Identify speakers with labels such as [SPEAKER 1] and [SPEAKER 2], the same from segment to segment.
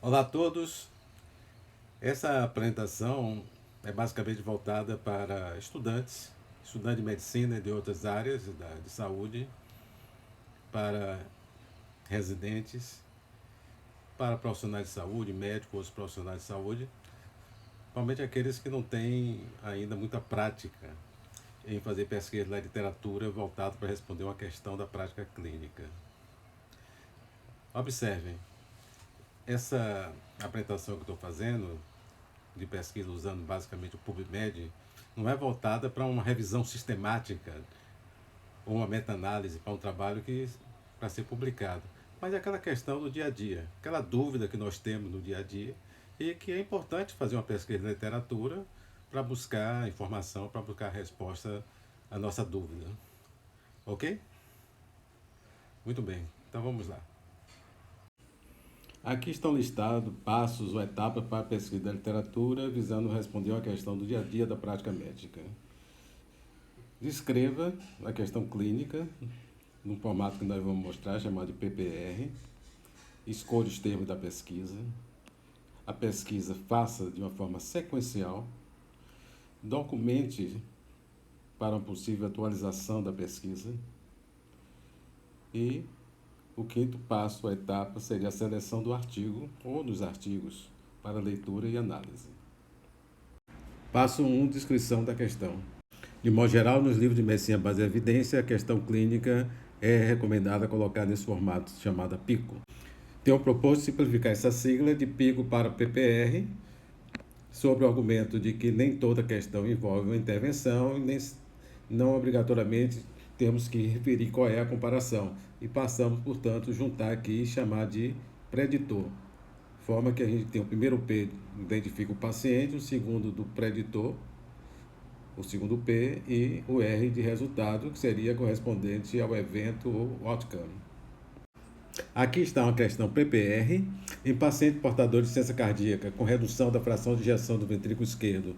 [SPEAKER 1] Olá a todos. Essa apresentação é basicamente voltada para estudantes de medicina e de outras áreas de saúde, para residentes, para profissionais de saúde, médicos, outros profissionais de saúde, principalmente aqueles que não têm ainda muita prática em fazer pesquisa na literatura voltado para responder uma questão da prática clínica. Observem, essa apresentação que eu estou fazendo de pesquisa usando basicamente o PubMed não é voltada para uma revisão sistemática ou uma meta-análise para um trabalho que para ser publicado, mas é aquela questão do dia a dia, aquela dúvida que nós temos no dia a dia e que é importante fazer uma pesquisa na literatura para buscar informação, para buscar resposta à nossa dúvida. Ok? Muito bem, então vamos lá. Aqui estão listados passos ou etapas para a pesquisa da literatura, visando responder uma questão do dia a dia da prática médica. Descreva a questão clínica, num formato que nós vamos mostrar, chamado de PPR. Escolha os termos da pesquisa. A pesquisa faça de uma forma sequencial. Documente para uma possível atualização da pesquisa. E o quinto passo, a etapa, seria a seleção do artigo ou dos artigos para leitura e análise. Passo 1, descrição da questão. De modo geral, nos livros de medicina baseada em evidência, a questão clínica é recomendada colocar nesse formato chamado PICO. Tenho proposto simplificar essa sigla de PICO para PPR, sobre o argumento de que nem toda questão envolve uma intervenção e nem, não obrigatoriamente temos que referir qual é a comparação. E passamos, portanto, juntar aqui e chamar de preditor. Forma que a gente tem o primeiro P, identifica o paciente, o segundo do preditor, o segundo P e o R de resultado, que seria correspondente ao evento ou outcome. Aqui está uma questão PPR. Em paciente portador de insuficiência cardíaca com redução da fração de ejeção do ventrículo esquerdo,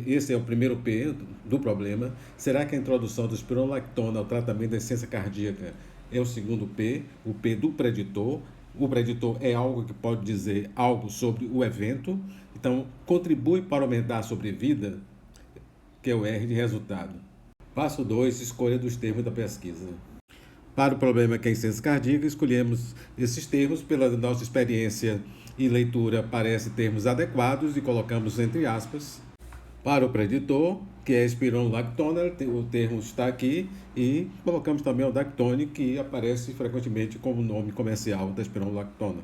[SPEAKER 1] esse é o primeiro P do problema. Será que a introdução do espironolactona ao tratamento da insuficiência cardíaca é o segundo P, o P do preditor? O preditor é algo que pode dizer algo sobre o evento, então contribui para aumentar a sobrevida, que é o R de resultado. Passo 2, escolha dos termos da pesquisa. Para o problema que é insuficiência cardíaca, escolhemos esses termos pela nossa experiência e leitura, parece termos adequados e colocamos entre aspas. Para o preditor, que é espironolactona, o termo está aqui e colocamos também o Dactone, que aparece frequentemente como nome comercial da espironolactona.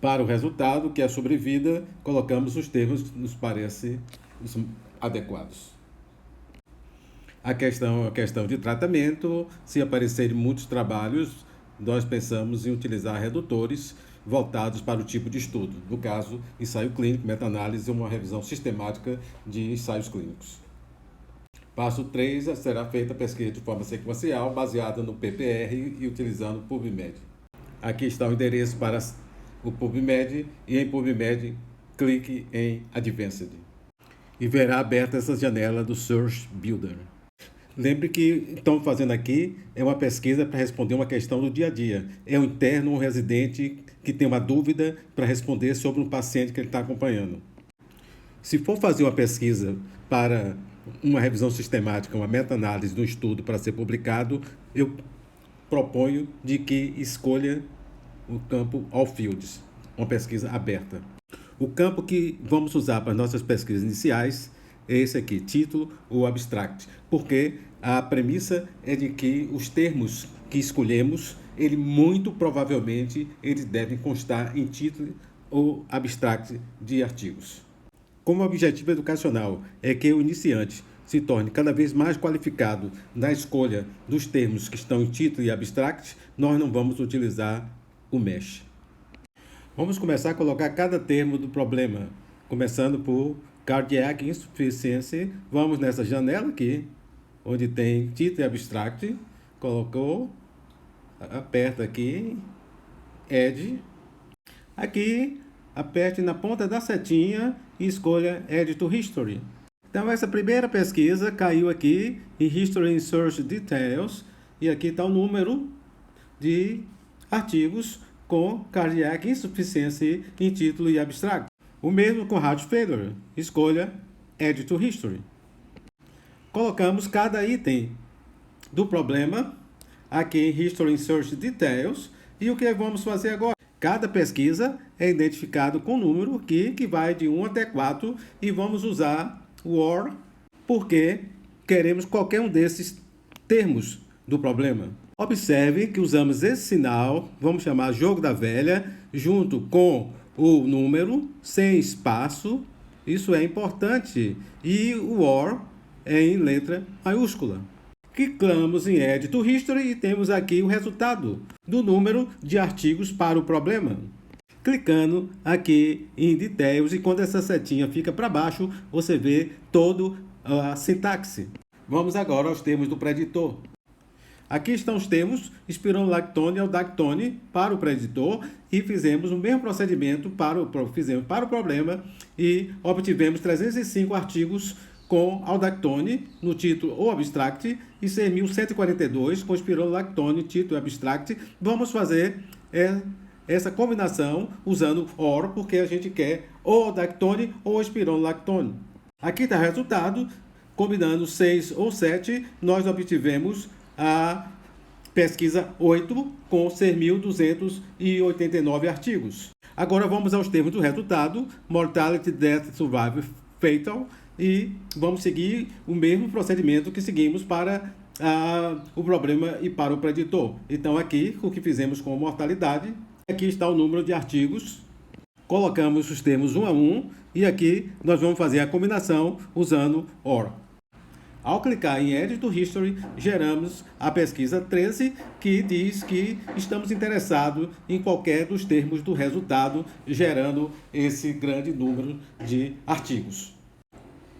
[SPEAKER 1] Para o resultado, que é a sobrevida, colocamos os termos que nos parecem adequados. A questão de tratamento, se aparecerem muitos trabalhos, nós pensamos em utilizar redutores voltados para o tipo de estudo. No caso, ensaio clínico, meta-análise ou uma revisão sistemática de ensaios clínicos. Passo 3, será feita a pesquisa de forma sequencial, baseada no PPR e utilizando o PubMed. Aqui está o endereço para o PubMed e em PubMed clique em Advanced. E verá aberta essa janela do Search Builder. Lembre que estamos fazendo aqui é uma pesquisa para responder uma questão do dia a dia. É um interno ou um residente que tem uma dúvida para responder sobre um paciente que ele está acompanhando. Se for fazer uma pesquisa para uma revisão sistemática, uma meta-análise de um estudo para ser publicado, eu proponho de que escolha o campo All Fields, uma pesquisa aberta. O campo que vamos usar para nossas pesquisas iniciais é esse aqui, título ou abstract, porque a premissa é de que os termos que escolhemos, ele muito provavelmente eles devem constar em título ou abstract de artigos. Como objetivo educacional é que o iniciante se torne cada vez mais qualificado na escolha dos termos que estão em título e abstract, nós não vamos utilizar o mesh. Vamos começar a colocar cada termo do problema, começando por Cardiac Insufficiency. Vamos nessa janela aqui, onde tem título e abstract, colocou, aperta aqui, Add. Aqui, aperte na ponta da setinha e escolha Add to History. Então, essa primeira pesquisa caiu aqui em History and Search Details, e aqui está o número de artigos com Cardiac Insufficiency em título e abstract. O mesmo com Heart Failure. Escolha Add to History. Colocamos cada item do problema aqui em History Search Details. E o que vamos fazer agora? Cada pesquisa é identificado com um número aqui que vai de 1 até 4 e vamos usar o OR porque queremos qualquer um desses termos do problema. Observe que usamos esse sinal, vamos chamar jogo da velha, junto com o número, sem espaço. Isso é importante. E o OR é em letra maiúscula. Clicamos em Add to History e temos aqui o resultado do número de artigos para o problema. Clicando aqui em Details e quando essa setinha fica para baixo, você vê toda a sintaxe. Vamos agora aos termos do preditor. Aqui estão os termos espironolactone e aldactone para o preditor e fizemos o mesmo procedimento para o problema e obtivemos 305 artigos com aldactone no título ou abstract e 6.142 com espironolactone, título e abstract. Vamos fazer essa combinação usando OR porque a gente quer ou aldactone ou espironolactone. Aqui está o resultado. Combinando 6 ou 7, nós obtivemos a pesquisa 8 com 6.289 artigos. Agora vamos aos termos do resultado, Mortality, Death, Survival, Fatal, e vamos seguir o mesmo procedimento que seguimos para o problema e para o preditor. Então aqui, o que fizemos com mortalidade, aqui está o número de artigos, colocamos os termos um a um, e aqui nós vamos fazer a combinação usando OR. Ao clicar em Add to History, geramos a pesquisa 13, que diz que estamos interessados em qualquer dos termos do resultado, gerando esse grande número de artigos.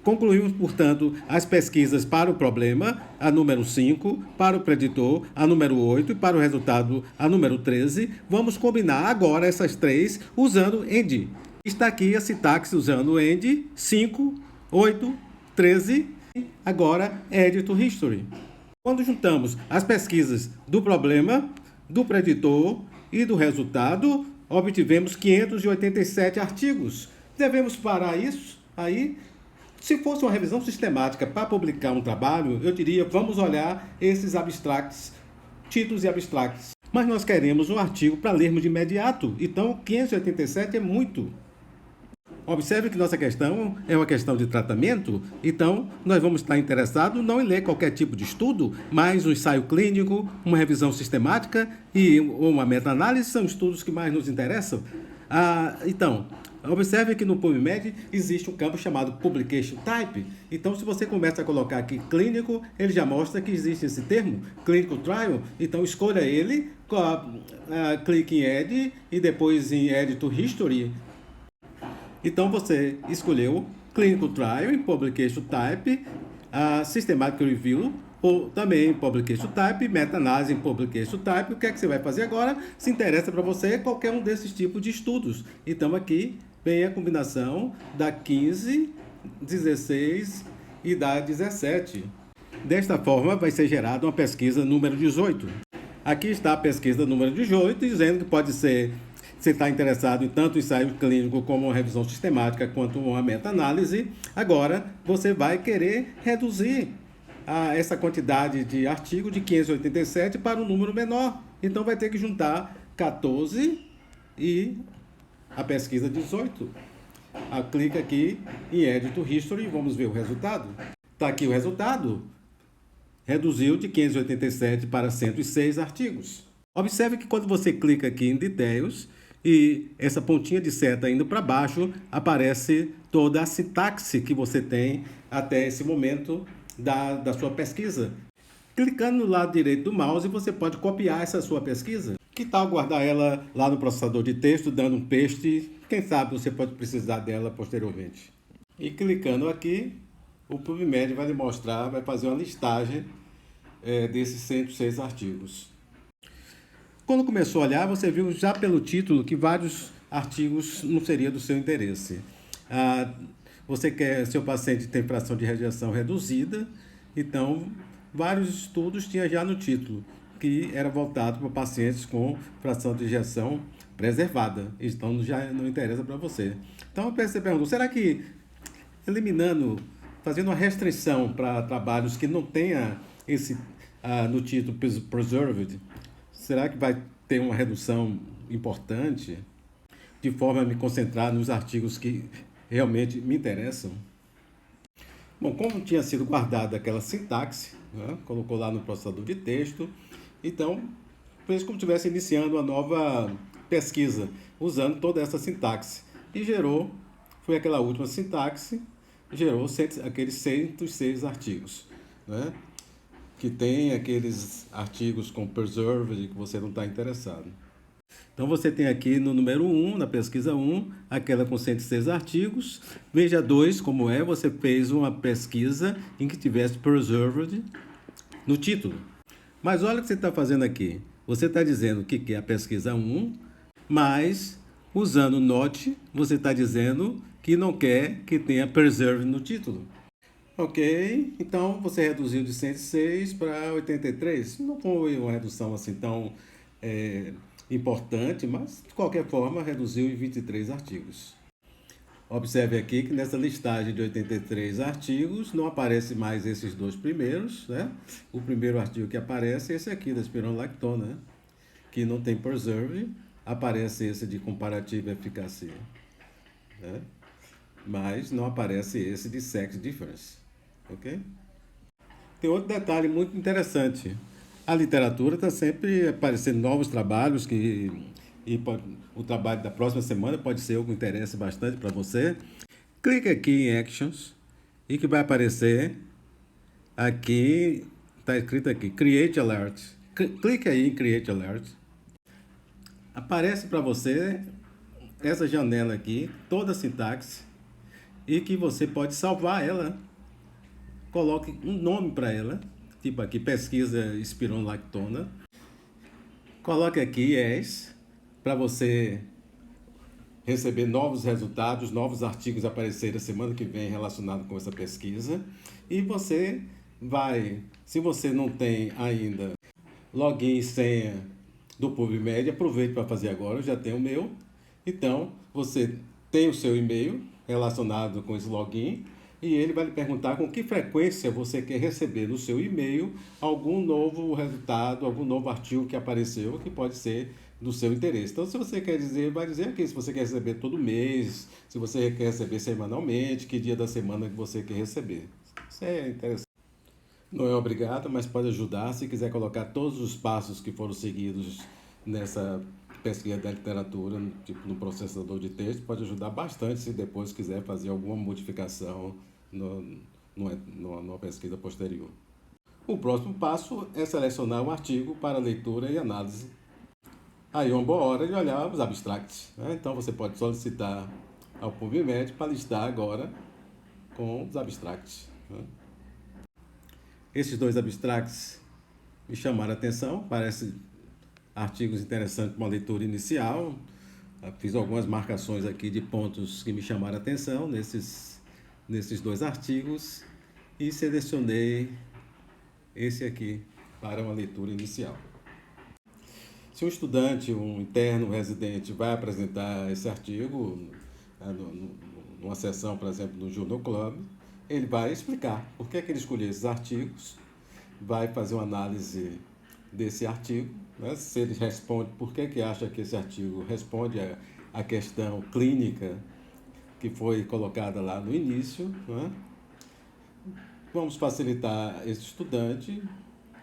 [SPEAKER 1] Concluímos, portanto, as pesquisas para o problema, a número 5, para o preditor, a número 8 e para o resultado, a número 13. Vamos combinar agora essas três usando AND. Está aqui a sintaxe usando AND, 5, 8, 13. Agora, Add to History. Quando juntamos as pesquisas do problema, do preditor e do resultado, obtivemos 587 artigos. Devemos parar isso aí? Se fosse uma revisão sistemática para publicar um trabalho, eu diria, vamos olhar esses abstracts, títulos e abstracts. Mas nós queremos um artigo para lermos de imediato, então 587 é muito. Observe que nossa questão é uma questão de tratamento, então nós vamos estar interessados não em ler qualquer tipo de estudo, mas um ensaio clínico, uma revisão sistemática e uma meta-análise são estudos que mais nos interessam. Então, observe que no PubMed existe um campo chamado Publication Type. Então, se você começa a colocar aqui clínico, ele já mostra que existe esse termo, Clinical Trial. Então, escolha ele, clique em Add e depois em Add to History. Então, você escolheu Clinical Trial em Publication Type, Systematic Review, ou também Publication Type, Meta-análise em Publication Type. O que é que você vai fazer agora? Se interessa para você qualquer um desses tipos de estudos. Então, aqui vem a combinação da 15, 16 e da 17. Desta forma, vai ser gerada uma pesquisa número 18. Aqui está a pesquisa número 18, dizendo que pode ser... Você está interessado em tanto ensaio clínico como uma revisão sistemática quanto uma meta-análise. Agora, você vai querer reduzir essa quantidade de artigo de 587 para um número menor. Então, vai ter que juntar 14 e a pesquisa 18. Clica aqui em Add to History e vamos ver o resultado. Está aqui o resultado. Reduziu de 587 para 106 artigos. Observe que quando você clica aqui em Details, e essa pontinha de seta indo para baixo, aparece toda a sintaxe que você tem até esse momento da sua pesquisa. Clicando no lado direito do mouse, você pode copiar essa sua pesquisa. Que tal guardar ela lá no processador de texto, dando um paste? Quem sabe você pode precisar dela posteriormente. E clicando aqui, o PubMed vai lhe mostrar, vai fazer uma listagem desses 106 artigos. Quando começou a olhar, você viu já pelo título que vários artigos não seriam do seu interesse. Você quer, seu paciente tem fração de radiação reduzida, então vários estudos tinha já no título. que era voltado para pacientes com fração de ejeção preservada. Então já não interessa para você. Então você perguntou, será que eliminando, fazendo uma restrição para trabalhos que não tenha esse no título preserved, será que vai ter uma redução importante, de forma a me concentrar nos artigos que realmente me interessam? Bom, como tinha sido guardada aquela sintaxe, né, colocou lá no processador de texto, então fez como se estivesse iniciando uma nova pesquisa, usando toda essa sintaxe. E gerou, foi aquela última sintaxe, gerou aqueles 106 artigos, né? Que tem aqueles artigos com preserved que você não está interessado. Então você tem aqui no número 1, na pesquisa 1, aquela com 106 artigos. Veja 2 como é, você fez uma pesquisa em que tivesse preserved no título. Mas olha o que você está fazendo aqui. Você está dizendo que é a pesquisa 1, mas usando not, você está dizendo que não quer que tenha preserved no título. Ok, então você reduziu de 106 para 83. Não foi uma redução assim tão importante, mas de qualquer forma reduziu em 23 artigos. Observe aqui que nessa listagem de 83 artigos não aparece mais esses dois primeiros, né? O primeiro artigo que aparece é esse aqui, da espironolactona, né? Que não tem preserve, aparece esse de comparativa eficácia, né? Mas não aparece esse de sex difference, ok? Tem outro detalhe muito interessante. A literatura está sempre aparecendo novos trabalhos o trabalho da próxima semana pode ser algo que interesse bastante para você. Clique aqui em Actions e que vai aparecer aqui, está escrito aqui, Create Alert. Clique aí em Create Alert. Aparece para você essa janela aqui, toda a sintaxe, e que você pode salvar ela. Coloque um nome para ela, tipo aqui, pesquisa espironolactona. Coloque aqui yes, para você receber novos resultados, novos artigos aparecerem semana que vem relacionados com essa pesquisa. E você vai, se você não tem ainda login e senha do PubMed, aproveite para fazer agora, eu já tenho o meu. Então, você tem o seu e-mail relacionado com esse login e ele vai lhe perguntar com que frequência você quer receber no seu e-mail algum novo resultado, algum novo artigo que apareceu, que pode ser do seu interesse. Então, se você quer dizer, vai dizer aqui se você quer receber todo mês, se você quer receber semanalmente, que dia da semana que você quer receber. Isso é interessante. Não é obrigado, mas pode ajudar se quiser colocar todos os passos que foram seguidos nessa pesquisa da literatura, tipo no processador de texto, pode ajudar bastante se depois quiser fazer alguma modificação numa pesquisa posterior. O próximo passo é selecionar um artigo para leitura e análise. Aí é uma boa hora de olhar os abstracts, né? Então você pode solicitar ao PubMed para listar agora com os abstracts, né? Esses dois abstracts me chamaram a atenção, parecem artigos interessantes para uma leitura inicial. Fiz algumas marcações aqui de pontos que me chamaram a atenção nesses dois artigos e selecionei esse aqui para uma leitura inicial. Se um estudante, um interno, um residente vai apresentar esse artigo numa sessão, por exemplo, no Journal Club, ele vai explicar por que ele escolheu esses artigos, vai fazer uma análise desse artigo, né? Se ele responde por que acha que esse artigo responde à questão clínica que foi colocada lá no início, né? Vamos facilitar esse estudante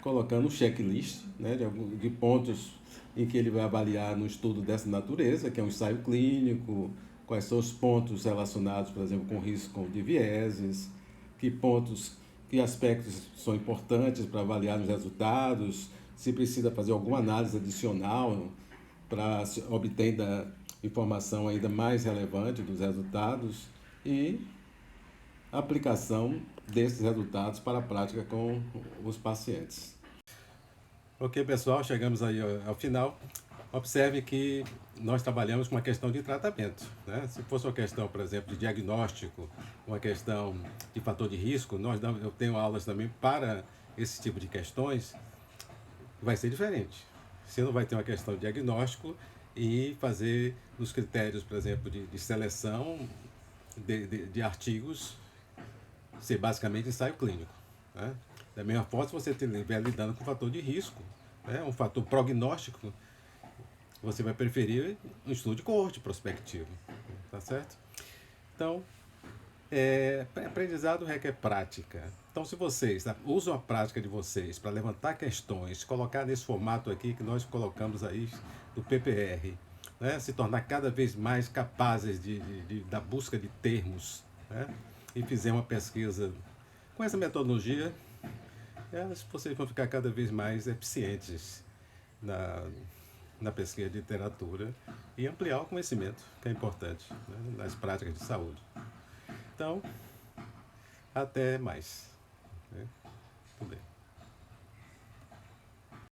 [SPEAKER 1] colocando um checklist, né, de pontos em que ele vai avaliar no estudo dessa natureza, que é um ensaio clínico, quais são os pontos relacionados, por exemplo, com risco de vieses, que aspectos são importantes para avaliar os resultados, se precisa fazer alguma análise adicional para obter informação ainda mais relevante dos resultados e a aplicação desses resultados para a prática com os pacientes. Ok, pessoal, chegamos aí ao final. Observe que nós trabalhamos com uma questão de tratamento, né? Se fosse uma questão, por exemplo, de diagnóstico, uma questão de fator de risco, eu tenho aulas também para esse tipo de questões, vai ser diferente. Você não vai ter uma questão de diagnóstico e fazer nos critérios, por exemplo, de seleção de artigos, ser basicamente ensaio clínico. Né? Da mesma forma, se você estiver lidando com um fator de risco, né? Um fator prognóstico, você vai preferir um estudo de coorte prospectivo. Tá certo? Então, aprendizado requer prática. Então, se vocês usam a prática de vocês para levantar questões, colocar nesse formato aqui que nós colocamos aí do PPR, né, se tornar cada vez mais capazes da busca de termos, né, e fizer uma pesquisa com essa metodologia, vocês vão ficar cada vez mais eficientes na, na pesquisa de literatura e ampliar o conhecimento, que é importante, né, nas práticas de saúde. Então, até mais. Né? Tudo bem.